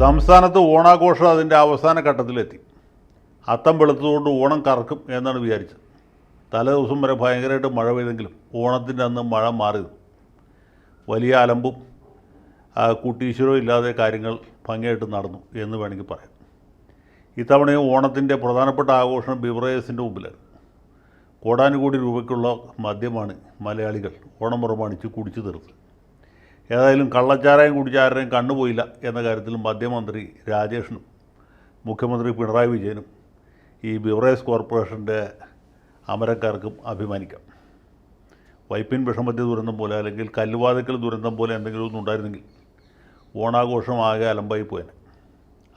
സംസ്ഥാനത്ത് ഓണാഘോഷം അതിൻ്റെ അവസാന ഘട്ടത്തിലെത്തി. അത്തം വെളുത്തതുകൊണ്ട് ഓണം കറക്കും എന്നാണ് വിചാരിച്ചത്. തലേ ദിവസം വരെ ഭയങ്കരമായിട്ട് മഴ പെയ്തെങ്കിലും ഓണത്തിൻ്റെ അന്ന് മഴ മാറി. വലിയ അലമ്പും കൂട്ടീശ്വരവും ഇല്ലാതെ കാര്യങ്ങൾ ഭംഗിയായിട്ട് നടന്നു എന്ന് വേണമെങ്കിൽ പറയാം. ഇത്തവണയും ഓണത്തിൻ്റെ പ്രധാനപ്പെട്ട ആഘോഷം ബിവറേജസിൻ്റെ മുമ്പിലായിരുന്നു. കോടാനുകോടി രൂപയ്ക്കുള്ള മദ്യമാണ് മലയാളികൾ ഓണം പ്രമാണിച്ച് കുടിച്ചു തീർത്തത്. ഏതായാലും കള്ളച്ചാരായം കുടിച്ചാരുടെയും കണ്ണുപോയില്ല എന്ന കാര്യത്തിൽ മദ്യമന്ത്രി രാജേഷിനും മുഖ്യമന്ത്രി പിണറായി വിജയനും ഈ ബിവറേജ് കോർപ്പറേഷൻ്റെ അമരക്കാർക്കും അഭിമാനിക്കാം. വൈപ്പിൻ വിഷമദ്യ ദുരന്തം പോലെ അല്ലെങ്കിൽ കല്ലുവാതിക്കൽ ദുരന്തം പോലെ എന്തെങ്കിലും ഒന്നും ഉണ്ടായിരുന്നെങ്കിൽ ഓണാഘോഷം ആകെ അലമ്പായി പോയേനെ.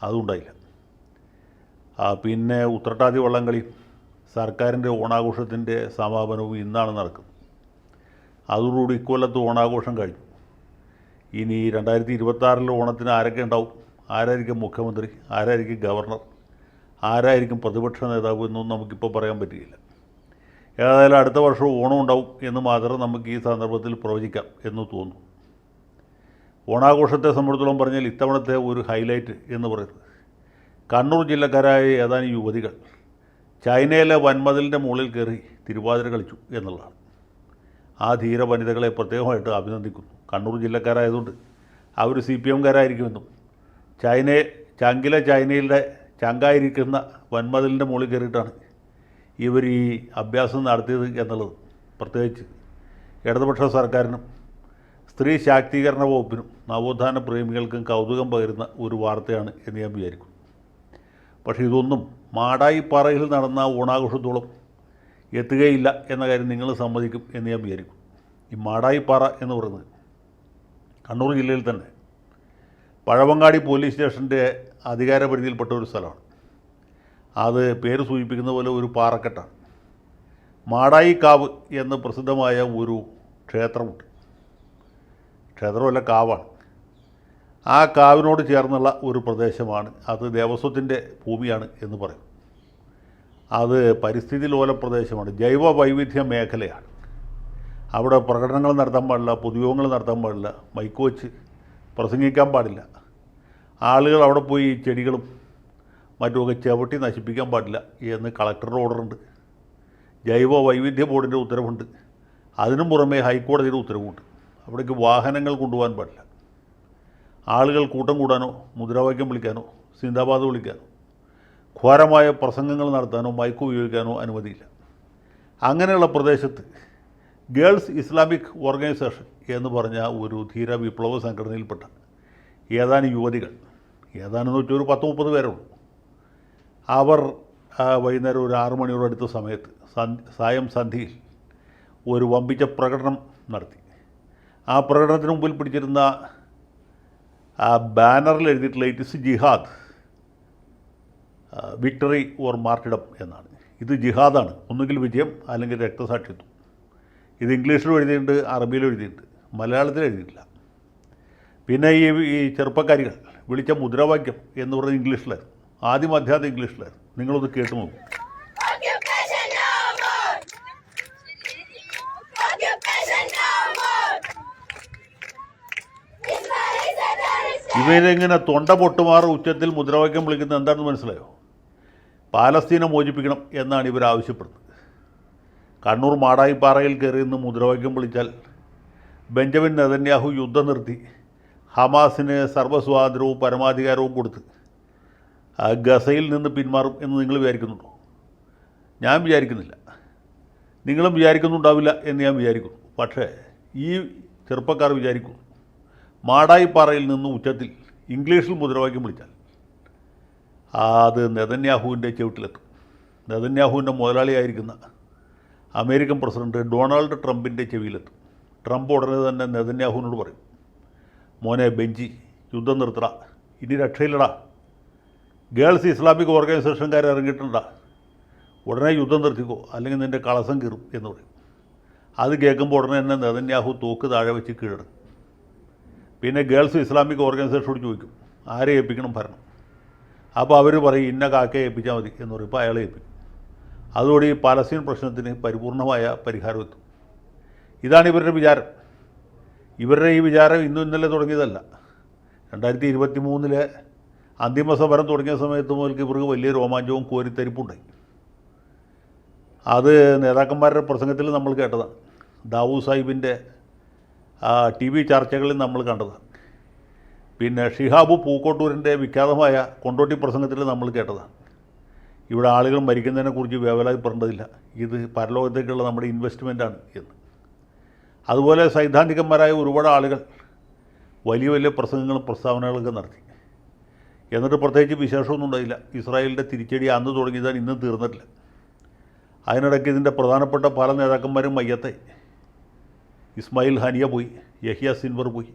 അതുണ്ടായില്ല. പിന്നെ ഉത്രട്ടാതി വള്ളംകളി സർക്കാരിൻ്റെ ഓണാഘോഷത്തിൻ്റെ സമാപനവും ഇന്നാണ് നടക്കുന്നത്. അതോടുകൂടി ഇക്കൊല്ലത്ത് ഓണാഘോഷം കഴിഞ്ഞു. ഇനി 2026 ഓണത്തിന് ആരൊക്കെ ഉണ്ടാവും, ആരായിരിക്കും മുഖ്യമന്ത്രി, ആരായിരിക്കും ഗവർണർ, ആരായിരിക്കും പ്രതിപക്ഷ നേതാവ് എന്നൊന്നും നമുക്കിപ്പോൾ പറയാൻ പറ്റുകയില്ല. ഏതായാലും അടുത്ത വർഷം ഓണം ഉണ്ടാവും എന്ന് മാത്രം നമുക്ക് ഈ സന്ദർഭത്തിൽ പ്രവചിക്കാം എന്ന് തോന്നുന്നു. ഓണാഘോഷത്തെ സംബന്ധിച്ചോളം പറഞ്ഞാൽ ഇത്തവണത്തെ ഒരു ഹൈലൈറ്റ് എന്ന് പറയുന്നത് കണ്ണൂർ ജില്ലക്കാരായ ഏതാനും യുവതികൾ ചൈനയിലെ വൻമതിലിൻ്റെ മുകളിൽ കയറി തിരുവാതിര കളിച്ചു എന്നുള്ളതാണ്. ആ ധീര വനിതകളെ പ്രത്യേകമായിട്ട് അഭിനന്ദിക്കുന്നു. കണ്ണൂർ ജില്ലക്കാരായതുകൊണ്ട് അവർ CPMകാരായിരിക്കുമെന്നും ചൈനയിലെ ചങ്കായിരിക്കുന്ന വൻമതിലിൻ്റെ മുകളിൽ കയറിയിട്ടാണ് ഇവർ ഈ അഭ്യാസം നടത്തിയത് എന്നുള്ളത് പ്രത്യേകിച്ച് ഇടതുപക്ഷ സർക്കാരിനും സ്ത്രീ ശാക്തീകരണ വകുപ്പിനും നവോത്ഥാന പ്രേമികൾക്കും കൗതുകം പകരുന്ന ഒരു വാർത്തയാണ് എന്ന് ഞാൻ വിചാരിക്കുന്നു. പക്ഷേ ഇതൊന്നും മാടായിപ്പാറയിൽ നടന്ന ഓണാഘോഷത്തോളം എത്തുകയില്ല എന്ന കാര്യം നിങ്ങൾ സമ്മതിക്കും എന്ന് ഞാൻ വിചാരിക്കും. ഈ മാടായിപ്പാറ എന്ന് പറയുന്നത് കണ്ണൂർ ജില്ലയിൽ തന്നെ പഴവങ്ങാടി പോലീസ് സ്റ്റേഷൻ്റെ അധികാരപരിധിയിൽപ്പെട്ട ഒരു സ്ഥലമാണ്. അത് പേര് സൂചിപ്പിക്കുന്ന പോലെ ഒരു പാറക്കെട്ടാണ്. മാടായിക്കാവ് എന്ന് പ്രസിദ്ധമായ ഒരു ക്ഷേത്രമുണ്ട്. ക്ഷേത്രമല്ല, കാവാണ്. ആ കാവിനോട് ചേർന്നുള്ള ഒരു പ്രദേശമാണ്. അത് ദേവസ്വത്തിൻ്റെ ഭൂമിയാണ് എന്ന് പറയും. അത് പരിസ്ഥിതി ലോല പ്രദേശമാണ്, ജൈവ വൈവിധ്യ മേഖലയാണ്. അവിടെ പ്രകടനങ്ങൾ നടത്താൻ പാടില്ല, പൊതുയോഗങ്ങൾ നടത്താൻ പാടില്ല, മൈക്ക് വെച്ച് പ്രസംഗിക്കാൻ പാടില്ല. ആളുകൾ അവിടെ പോയി ചെടികളും മറ്റുമൊക്കെ ചവിട്ടി നശിപ്പിക്കാൻ പാടില്ല എന്ന് കളക്ടറുടെ ഓർഡറുണ്ട്. ജൈവ വൈവിധ്യ ബോർഡിൻ്റെ ഉത്തരവുണ്ട്. അതിനും പുറമെ ഹൈക്കോടതിയുടെ ഉത്തരവുണ്ട്. അവിടേക്ക് വാഹനങ്ങൾ കൊണ്ടുപോകാൻ പാടില്ല. ആളുകൾ കൂട്ടം കൂടാനോ മുദ്രാവാക്യം വിളിക്കാനോ സിന്ദാബാദ് വിളിക്കാനോ ഘോരമായ പ്രസംഗങ്ങൾ നടത്താനോ മൈക്ക് ഉപയോഗിക്കാനോ അനുമതിയില്ല. അങ്ങനെയുള്ള പ്രദേശത്ത് ഗേൾസ് ഇസ്ലാമിക് ഓർഗനൈസേഷൻ എന്ന് പറഞ്ഞ ഒരു ധീര വിപ്ലവ സംഘടനയിൽപ്പെട്ട ഏതാനും യുവതികൾ, ഏതാനെന്ന് വെച്ചാൽ ഒരു 10-30 പേരുള്ളൂ, അവർ വൈകുന്നേരം ഒരു 6 മണിയോടടുത്ത സമയത്ത് സായം സന്ധ്യയിൽ ഒരു വമ്പിച്ച പ്രകടനം നടത്തി. ആ പ്രകടനത്തിന് മുമ്പിൽ പിടിച്ചിരുന്ന ആ ബാനറിൽ എഴുതിയിട്ടുള്ള it is jihad, victory or martyrdom എന്നാണ്. ഇത് ജിഹാദാണ്, ഒന്നുകിൽ വിജയം അല്ലെങ്കിൽ രക്തസാക്ഷിത്വം. ഇത് ഇംഗ്ലീഷിലും എഴുതിയിട്ടുണ്ട്, അറബിയിലും എഴുതിയിട്ടുണ്ട്, മലയാളത്തിൽ എഴുതിയിട്ടില്ല. പിന്നെ ഈ ചെറുപ്പക്കാരികൾ വിളിച്ച മുദ്രാവാക്യം എന്ന് പറയുന്നത് ഇംഗ്ലീഷിലായിരുന്നു. ആദ്യം അധ്യാത്മ ഇംഗ്ലീഷിലായിരുന്നു. നിങ്ങളൊന്ന് കേട്ടു നോക്കും. ഇവരിങ്ങനെ തൊണ്ട പൊട്ടുമാറ് ഉച്ചത്തിൽ മുദ്രാവാക്യം വിളിക്കുന്നത് എന്താണെന്ന് മനസ്സിലായോ? പാലസ്തീനെ മോചിപ്പിക്കണം എന്നാണ് ഇവർ ആവശ്യപ്പെടുന്നത്. കണ്ണൂർ മാടായിപ്പാറയിൽ കയറി നിന്ന് മുദ്രാവാക്യം വിളിച്ചാൽ ബെഞ്ചമിൻ നെതന്യാഹു യുദ്ധം നിർത്തി ഹമാസിന് സർവ്വസ്വാതന്ത്ര്യവും പരമാധികാരവും കൊടുത്ത് ഗസയിൽ നിന്ന് പിന്മാറും എന്ന് നിങ്ങൾ വിചാരിക്കുന്നുണ്ടോ? ഞാൻ വിചാരിക്കുന്നില്ല. നിങ്ങളും വിചാരിക്കുന്നുണ്ടാവില്ല എന്ന് ഞാൻ വിചാരിക്കുന്നു. പക്ഷേ ഈ ചെറുപ്പക്കാർ വിചാരിക്കുന്നു മാടായിപ്പാറയിൽ നിന്ന് ഉച്ചത്തിൽ ഇംഗ്ലീഷിൽ മുദ്രാവാക്യം വിളിച്ചാൽ അത് നെതന്യാഹുവിൻ്റെ ചവിട്ടിലെത്തും. നെതന്യാഹുവിൻ്റെ മുതലാളിയായിരിക്കുന്ന അമേരിക്കൻ പ്രസിഡന്റ് ഡൊണാൾഡ് ട്രംപിൻ്റെ ചെവിയിലെത്തും. ട്രംപ് ഉടനെ തന്നെ നെതന്യാഹുവിനോട് പറയും, മോനെ ബെഞ്ചി, യുദ്ധം നിർത്തടാ, ഇനി രക്ഷയില്ലടാ, ഗേൾസ് ഇസ്ലാമിക് ഓർഗനൈസേഷൻകാർ ഇറങ്ങിയിട്ടുണ്ടാ, ഉടനെ യുദ്ധം നിർത്തിക്കോ അല്ലെങ്കിൽ നിൻ്റെ കളസം കീറും എന്ന് പറയും. അത് കേൾക്കുമ്പോൾ ഉടനെ തന്നെ നെതന്യാഹു തോക്ക് താഴെ വെച്ച് കീഴടങ്ങും. പിന്നെ ഗേൾസ് ഇസ്ലാമിക് ഓർഗനൈസേഷനോട് ചോദിക്കും, ആരെ ഏൽപ്പിക്കണം ഭരണം? അപ്പോൾ അവർ പറയും ഇന്ന കാക്കയെ ഏൽപ്പിച്ചാൽ മതി എന്ന് പറയും. ഇപ്പോൾ അയാളെ ഏൽപ്പിക്കും. അതോടെ ഈ പാലസ്തീൻ പ്രശ്നത്തിന് പരിപൂർണമായ പരിഹാരം എത്തും. ഇതാണ് ഇവരുടെ വിചാരം. ഇവരുടെ ഈ വിചാരം ഇന്നും ഇന്നലെ തുടങ്ങിയതല്ല. 2023 അന്തിമ സമരം തുടങ്ങിയ സമയത്ത് മുതൽക്ക് ഇവർക്ക് വലിയ രോമാഞ്ചവും കോരിത്തരിപ്പുണ്ടായി. അത് നേതാക്കന്മാരുടെ പ്രസംഗത്തിൽ നമ്മൾ കേട്ടതാണ്. ദാവൂദ് സാഹിബിൻ്റെ TV ചർച്ചകളിൽ നമ്മൾ കണ്ടതാണ്. പിന്നെ ഷിഹാബ് പൂക്കോട്ടൂരിൻ്റെ വിഖ്യാതമായ കൊണ്ടോട്ടി പ്രസംഗത്തിൽ നമ്മൾ കേട്ടതാണ്. ഇവിടെ ആളുകൾ മരിക്കുന്നതിനെക്കുറിച്ച് വേവലാതിപ്പെടേണ്ടതില്ല, ഇത് പരലോകത്തേക്കുള്ള നമ്മുടെ ഇൻവെസ്റ്റ്മെൻറ്റാണ് എന്ന്. അതുപോലെ സൈദ്ധാന്തികന്മാരായ ഒരുപാട് ആളുകൾ വലിയ വലിയ പ്രസംഗങ്ങളും പ്രസ്താവനകളൊക്കെ നടത്തി. എന്നിട്ട് പ്രത്യേകിച്ച് വിശേഷമൊന്നും ഉണ്ടായില്ല. ഇസ്രായേലിൻ്റെ തിരിച്ചടി അന്ന് തുടങ്ങിയതാണ്, ഇന്നും തീർന്നിട്ടില്ല. അതിനിടയ്ക്ക് ഇതിൻ്റെ പ്രധാനപ്പെട്ട പല നേതാക്കന്മാരും മയ്യത്തെ. ഇസ്മായിൽ ഹാനിയ പോയി, യഹിയ സിൻവർ പോയി,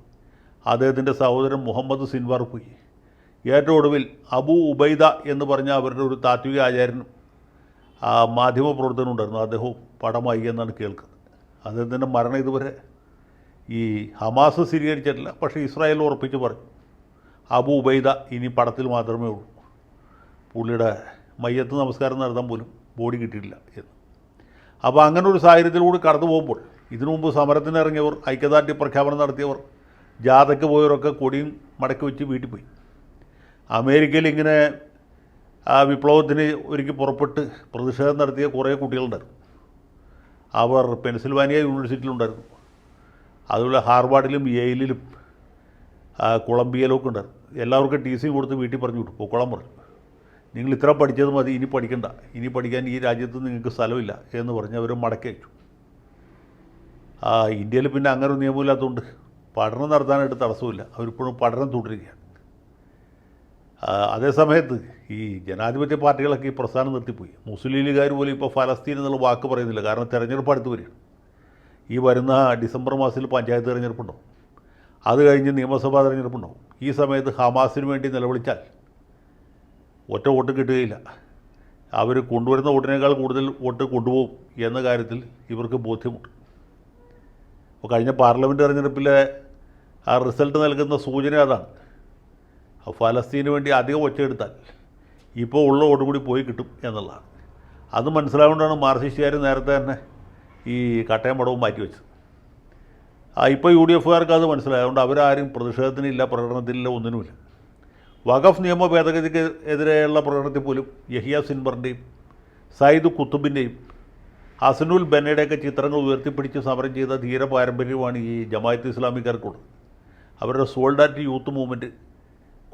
അദ്ദേഹത്തിൻ്റെ സഹോദരൻ മുഹമ്മദ് സിൻവർ പോയി. ഏറ്റവും ഒടുവിൽ അബു ഉബൈദ എന്ന് പറഞ്ഞ അവരുടെ ഒരു താത്വിക ആചാര്യനും മാധ്യമപ്രവർത്തനം ഉണ്ടായിരുന്നു, അദ്ദേഹവും പടമായി എന്നാണ് കേൾക്കുന്നത്. അദ്ദേഹത്തിൻ്റെ മരണം ഇതുവരെ ഈ ഹമാസ് സ്ഥിരീകരിച്ചിട്ടില്ല, പക്ഷേ ഇസ്രായേൽ ഉറപ്പിച്ച് പറഞ്ഞു അബു ഉബൈദ ഇനി പടത്തിൽ മാത്രമേ ഉള്ളൂ, പുള്ളിയുടെ മയ്യത്ത് നമസ്കാരം നടത്താൻ പോലും ബോഡി കിട്ടിയിട്ടില്ല എന്ന്. അപ്പോൾ അങ്ങനെ ഒരു സാഹചര്യത്തിലൂടെ കടന്നു പോകുമ്പോൾ ഇതിനു മുമ്പ് സമരത്തിന് ഇറങ്ങിയവർ, ഐക്യദാർഢ്യ പ്രഖ്യാപനം നടത്തിയവർ, ജാഥയ്ക്ക് പോയവരൊക്കെ കൊടിയും മടക്കി വെച്ച് വീട്ടിൽ പോയി. അമേരിക്കയിൽ ഇങ്ങനെ വിപ്ലവത്തിന് ഒരുക്കി പുറപ്പെട്ട് പ്രതിഷേധം നടത്തിയ കുറേ കുട്ടികളുണ്ടായിരുന്നു. അവർ പെൻസിൽവാനിയ യൂണിവേഴ്സിറ്റിയിലുണ്ടായിരുന്നു, അതുപോലെ ഹാർവാർഡിലും യെയിലിലും കൊളംബിയയിലും ഒക്കെ ഉണ്ടായിരുന്നു. എല്ലാവർക്കും TC കൊടുത്ത് വീട്ടിൽ പറഞ്ഞു വിട്ടു, പൊക്കോളം പറഞ്ഞു. നിങ്ങൾ ഇത്ര പഠിച്ചത് മതി, ഇനി പഠിക്കണ്ട, ഇനി പഠിക്കാൻ ഈ രാജ്യത്ത് നിങ്ങൾക്ക് സ്ഥലമില്ല എന്ന് പറഞ്ഞ് അവർ മടക്കി അയച്ചു. ഇന്ത്യയിൽ പിന്നെ അങ്ങനെ ഒരു നിയമമില്ലാത്തതുകൊണ്ട് പഠനം നടത്താനായിട്ട് തടസ്സമില്ല, അവരിപ്പോഴും പഠനം തുടരുകയാണ്. അതേസമയത്ത് ഈ ജനാധിപത്യ പാർട്ടികളൊക്കെ ഈ പ്രസ്ഥാനം നിർത്തിപ്പോയി. മുസ്ലിം ലീഗുകാർ പോലും ഇപ്പോൾ ഫലസ്തീൻ എന്നുള്ള വാക്ക് പറയുന്നില്ല, കാരണം തെരഞ്ഞെടുപ്പ് അടുത്ത് വരികയാണ്. ഈ വരുന്ന ഡിസംബർ മാസത്തിൽ പഞ്ചായത്ത് തെരഞ്ഞെടുപ്പുണ്ടാവും, അത് കഴിഞ്ഞ് നിയമസഭാ തെരഞ്ഞെടുപ്പുണ്ടാവും. ഈ സമയത്ത് ഹമാസിന് വേണ്ടി നിലവിളിച്ചാൽ ഒറ്റ വോട്ട് കിട്ടുകയില്ല, അവർ കൊണ്ടുവരുന്ന വോട്ടിനേക്കാൾ കൂടുതൽ വോട്ട് കൊണ്ടുപോകും എന്ന കാര്യത്തിൽ ഇവർക്ക് ബോധ്യമുണ്ട്. അപ്പോൾ കഴിഞ്ഞ പാർലമെൻറ്റ് തെരഞ്ഞെടുപ്പിലെ റിസൾട്ട് നൽകുന്ന സൂചന അതാണ്. ഫലസ്തീന് വേണ്ടി അധികം ഒച്ചയെടുത്താൽ ഇപ്പോൾ ഉള്ള വോട്ട് കൂടി പോയി കിട്ടും എന്നുള്ളതാണ്. അത് മനസ്സിലാവുകൊണ്ടാണ് മാർക്സിസ്റ്റുകാർ നേരത്തെ തന്നെ ഈ കട്ടയം പടവും മാറ്റിവെച്ചത്. ഇപ്പോൾ UDFകാർക്ക് അത് മനസ്സിലായതുകൊണ്ട് അവരാരും പ്രതിഷേധത്തിനില്ല, പ്രകടനത്തിനില്ല, ഒന്നിനുമില്ല. വഖഫ് നിയമ ഭേദഗതിക്ക് എതിരെയുള്ള പ്രകടനത്തിൽ പോലും യഹിയ സിൻവറിൻ്റെയും സയ്യിദ് കുത്തുബിൻ്റെയും ഹസനുൽ ബന്നയുടെയൊക്കെ ചിത്രങ്ങൾ ഉയർത്തിപ്പിടിച്ച് സമരം ചെയ്ത ധീര പാരമ്പര്യമാണ് ഈ ജമാഅത്ത് ഇസ്ലാമിക്കാർക്കുള്ളത്. അവരുടെ സോൾഡാറ്റ് യൂത്ത് മൂവ്മെൻറ്റ്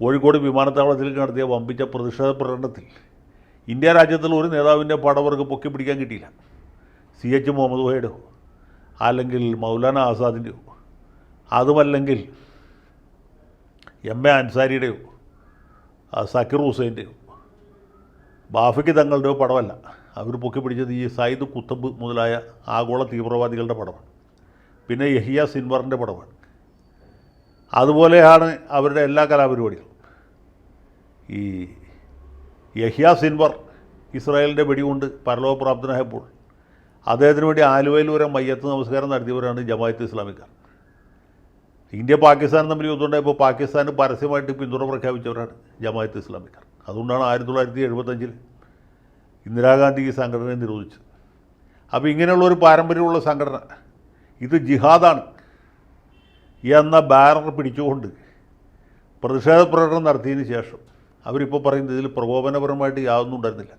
കോഴിക്കോട് വിമാനത്താവളത്തിലേക്ക് നടത്തിയ വമ്പിച്ച പ്രതിഷേധ പ്രകടനത്തിൽ ഇന്ത്യ രാജ്യത്തുള്ള ഒരു നേതാവിൻ്റെ പടവർക്ക് പൊക്കി പിടിക്കാൻ കിട്ടിയില്ല. CH മുഹമ്മദ് കോയയുടെയോ അല്ലെങ്കിൽ മൗലാന ആസാദിൻ്റെയോ അതുമല്ലെങ്കിൽ MA അൻസാരിയുടെയോ സക്കീർ ഹുസൈൻ്റെയോ ബാഫയ്ക്ക് തങ്ങളുടെയോ പടമല്ല. അവർ പൊക്കി പിടിച്ചത് ഈ സയ്യിദ് കുത്തബ് മുതലായ ആഗോള തീവ്രവാദികളുടെ പടമാണ്, പിന്നെ യഹിയ സിൻവറിൻ്റെ പടമാണ്. അതുപോലെയാണ് അവരുടെ എല്ലാ കലാപരിപാടികളും. ഈ യഹിയ സിൻവർ ഇസ്രായേലിൻ്റെ വെടികൊണ്ട് പരലോകപ്രാപ്തനായപ്പോൾ അദ്ദേഹത്തിന് വേണ്ടി ആലുവയിൽ വരെ മയ്യത്ത് നമസ്കാരം നടത്തിയവരാണ് ജമാഅത്ത് ഇസ്ലാമിക്കാർ. ഇന്ത്യ പാകിസ്ഥാൻ തമ്മിൽ യുദ്ധമുണ്ടായപ്പോൾ പാകിസ്ഥാന് പരസ്യമായിട്ട് പിന്തുണ പ്രഖ്യാപിച്ചവരാണ് ജമാഅത്ത് ഇസ്ലാമിക്കാർ. അതുകൊണ്ടാണ് 1975 ഇന്ദിരാഗാന്ധി ഈ സംഘടനയെ നിരോധിച്ചത്. അപ്പോൾ ഇങ്ങനെയുള്ള ഒരു പാരമ്പര്യമുള്ള സംഘടന ഇത് ജിഹാദാണ് എന്ന ബാനർ പിടിച്ചുകൊണ്ട് പ്രതിഷേധ പ്രകടനം നടത്തിയതിന് ശേഷം അവരിപ്പോൾ പറയുന്നത് ഇതിൽ പ്രകോപനപരമായിട്ട് യാതൊന്നും ഉണ്ടായിരുന്നില്ല,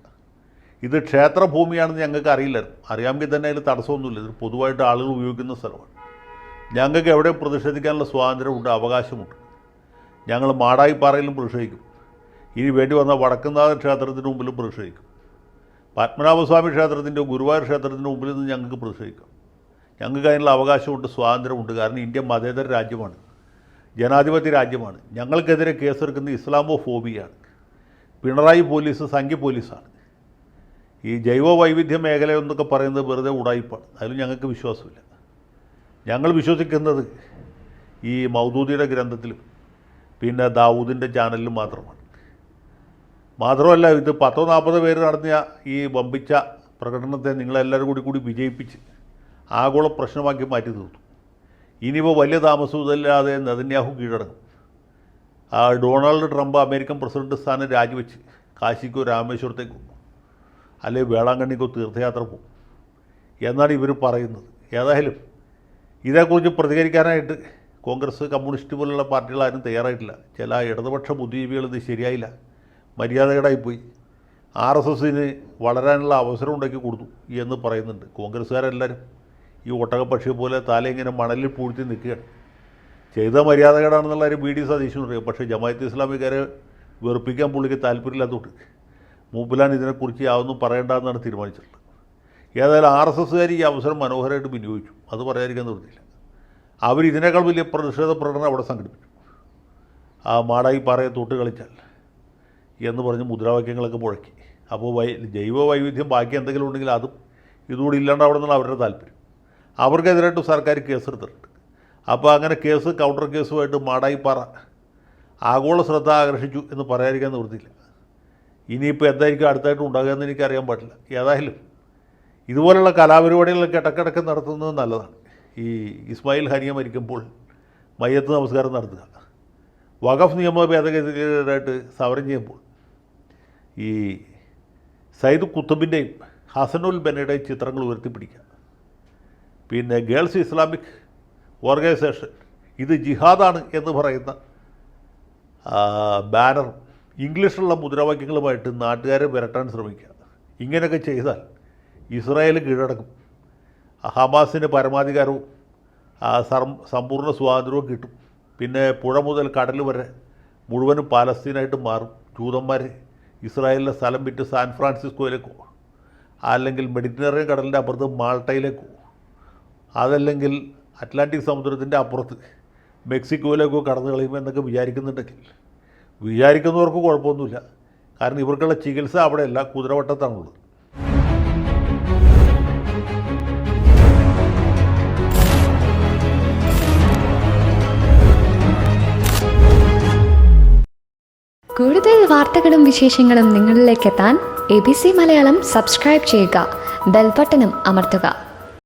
ഇത് ക്ഷേത്രഭൂമിയാണെന്ന് ഞങ്ങൾക്ക് അറിയില്ലായിരുന്നു. അറിയാമെങ്കിൽ തന്നെ അതിൽ തടസ്സമൊന്നുമില്ല, ഇത് പൊതുവായിട്ട് ആളുകൾ ഉപയോഗിക്കുന്ന സ്ഥലമാണ്. ഞങ്ങൾക്ക് എവിടെ പ്രതിഷേധിക്കാനുള്ള സ്വാതന്ത്ര്യമുണ്ട്, അവകാശമുണ്ട്. ഞങ്ങൾ മാടായിപ്പാറയിലും പ്രതിഷേധിക്കും, ഇനി വേണ്ടി വന്ന വടക്കുംനാഥ ക്ഷേത്രത്തിന് മുമ്പിലും പ്രതിഷേധിക്കും, പത്മനാഭസ്വാമി ക്ഷേത്രത്തിൻ്റെ ഗുരുവായൂർ ക്ഷേത്രത്തിൻ്റെ മുമ്പിൽ നിന്ന് ഞങ്ങൾക്ക് പ്രതിഷേധിക്കാം. ഞങ്ങൾക്ക് അതിനുള്ള അവകാശമുണ്ട്, സ്വാതന്ത്ര്യമുണ്ട്. കാരണം ഇന്ത്യ മതേതര രാജ്യമാണ്, ജനാധിപത്യ രാജ്യമാണ്. ഞങ്ങൾക്കെതിരെ കേസെടുക്കുന്ന ഇസ്ലാമോഫോബിയാണ്. പിണറായി പോലീസ് സംഘി പോലീസാണ്. ഈ ജൈവ വൈവിധ്യ മേഖല എന്നൊക്കെ പറയുന്നത് വെറുതെ ഉടായിപ്പാണ്, അതിലും ഞങ്ങൾക്ക് വിശ്വാസമില്ല. ഞങ്ങൾ വിശ്വസിക്കുന്നത് ഈ മൗദൂദിയുടെ ഗ്രന്ഥത്തിലും പിന്നെ ദാവൂദിൻ്റെ ചാനലിലും മാത്രമാണ്. മാത്രമല്ല ഇത് 10-40 പേര് നടത്തിയ ഈ വമ്പിച്ച പ്രകടനത്തെ നിങ്ങളെല്ലാവരും കൂടി വിജയിപ്പിച്ച് ആഗോള പ്രശ്നമാക്കി മാറ്റി തീർത്തു. ഇനിയിപ്പോൾ വലിയ താമസമില്ലാതെ നെതന്യാഹു കീഴടങ്ങും. ഡൊണാൾഡ് ട്രംപ് അമേരിക്കൻ പ്രസിഡന്റ് സ്ഥാനം രാജിവെച്ച് കാശിക്കോ രാമേശ്വരത്തേക്ക് പോകും, അല്ലെങ്കിൽ വേളാങ്കണ്ണിക്കോ തീർത്ഥയാത്ര പോകും എന്നാണ് ഇവർ പറയുന്നത്. ഏതായാലും ഇതേക്കുറിച്ച് പ്രതികരിക്കാനായിട്ട് കോൺഗ്രസ്, കമ്മ്യൂണിസ്റ്റ് പോലുള്ള പാർട്ടികളാരും തയ്യാറായിട്ടില്ല. ചില ഇടതുപക്ഷ ബുദ്ധിജീവികൾ ഇത് ശരിയായില്ല, മര്യാദകേടായിപ്പോയി, RSSന് വളരാനുള്ള അവസരം ഉണ്ടാക്കി കൊടുത്തു എന്ന് പറയുന്നുണ്ട്. കോൺഗ്രസ്സുകാരെല്ലാവരും ഈ ഒട്ടകപ്പക്ഷിയെ പോലെ തലയിങ്ങനെ മണലിൽ പൂഴ്ത്തി നിൽക്കുകയാണ്. ചെയ്ത മര്യാദകേടാണെന്നുള്ള ഒരു BD സതീശൻ പറയും. പക്ഷേ ജമാഅത്ത് ഇസ്ലാമിക്കാരെ വെറുപ്പിക്കാൻ പുള്ളിക്ക് താല്പര്യമില്ലാത്തതുകൊണ്ട് മൂപ്പിലാൻ ഇതിനെക്കുറിച്ച് യാതൊന്നും പറയേണ്ടതെന്നാണ് തീരുമാനിച്ചിട്ടുള്ളത്. ഏതായാലും RSSകാർ ഈ അവസരം മനോഹരമായിട്ട് വിനിയോഗിച്ചു, അത് പറയാതിരിക്കാൻ നിർത്തിയില്ല. അവരിതിനേക്കാൾ വലിയ പ്രതിഷേധ പ്രകടനം അവിടെ സംഘടിപ്പിച്ചു. ആ മാടായി പാറയെ തൊട്ട് കളിച്ചാൽ എന്ന് പറഞ്ഞ് മുദ്രാവാക്യങ്ങളൊക്കെ മുഴക്കി. അപ്പോൾ ജൈവ വൈവിധ്യം ബാക്കി എന്തെങ്കിലും ഉണ്ടെങ്കിൽ അതും ഇതുകൂടി ഇല്ലാണ്ടാവണമെന്നുള്ള അവരുടെ താല്പര്യം. അവർക്കെതിരായിട്ട് സർക്കാർ കേസെടുത്തിട്ടുണ്ട്. അപ്പോൾ അങ്ങനെ കേസ് കൗണ്ടർ കേസുമായിട്ട് മാടായിപ്പാറ ആഗോള ശ്രദ്ധ ആകർഷിച്ചു എന്ന് പറയാതിരിക്കാൻ നിവൃത്തിയില്ല. ഇനിയിപ്പോൾ എന്തായിരിക്കും അടുത്തായിട്ട് ഉണ്ടാകുകയെന്ന് എനിക്കറിയാൻ പാടില്ല. ഏതായാലും ഇതുപോലുള്ള കലാപരിപാടികളൊക്കെ ഇടയ്ക്കിടയ്ക്ക് നടത്തുന്നത് നല്ലതാണ്. ഈ ഇസ്മായിൽ ഹനിയ മരിക്കുമ്പോൾ മയ്യത്ത് നമസ്കാരം നടത്തുക, വഖഫ് നിയമ ഭേദഗതിയായിട്ട് സമരം ചെയ്യുമ്പോൾ ഈ സയ്യിദ് കുത്തുബിൻ്റെയും ഹസനുൽ ബന്നയുടെയും ചിത്രങ്ങൾ ഉയർത്തിപ്പിടിക്കുക, പിന്നെ ഗേൾസ് ഇസ്ലാമിക് ഓർഗനൈസേഷൻ ഇത് ജിഹാദാണ് എന്ന് പറയുന്ന ബാനർ ഇംഗ്ലീഷിലുള്ള മുദ്രാവാക്യങ്ങളുമായിട്ട് നാട്ടുകാരെ വിരട്ടാൻ ശ്രമിക്കുക. ഇങ്ങനെയൊക്കെ ചെയ്താൽ ഇസ്രായേൽ കീഴടക്കും, ഹമാസിന് പരമാധികാരവും സമ്പൂർണ്ണ സ്വാതന്ത്ര്യവും കിട്ടും. പിന്നെ പുഴ മുതൽ കടൽ വരെ മുഴുവനും പാലസ്തീനായിട്ട് മാറും. ജൂതന്മാർ ഇസ്രായേലിലെ സ്ഥലം വിറ്റ് സാൻ ഫ്രാൻസിസ്കോയിലേക്കോ, അല്ലെങ്കിൽ മെഡിറ്ററേനിയൻ കടലിൻ്റെ അപ്പുറത്ത് മാൾട്ടയിലേക്കോ, അതല്ലെങ്കിൽ അറ്റ്ലാന്റിക് സമുദ്രത്തിൻ്റെ അപ്പുറത്ത് മെക്സിക്കോയിലേക്കോ കടന്നു കളയുമ്പോൾ എന്നൊക്കെ വിചാരിക്കുന്നുണ്ടെങ്കിൽ വിചാരിക്കുന്നവർക്ക് കുഴപ്പമൊന്നുമില്ല. കാരണം ഇവർക്കുള്ള ചികിത്സ അവിടെയല്ല, കുതിരവട്ടത്താണുള്ളത്. കൂടുതൽ വാർത്തകളും വിശേഷങ്ങളും നിങ്ങളിലേക്ക് എത്താൻ ABC മലയാളം സബ്സ്ക്രൈബ് ചെയ്യുക, ബെൽബട്ടനും അമർത്തുക.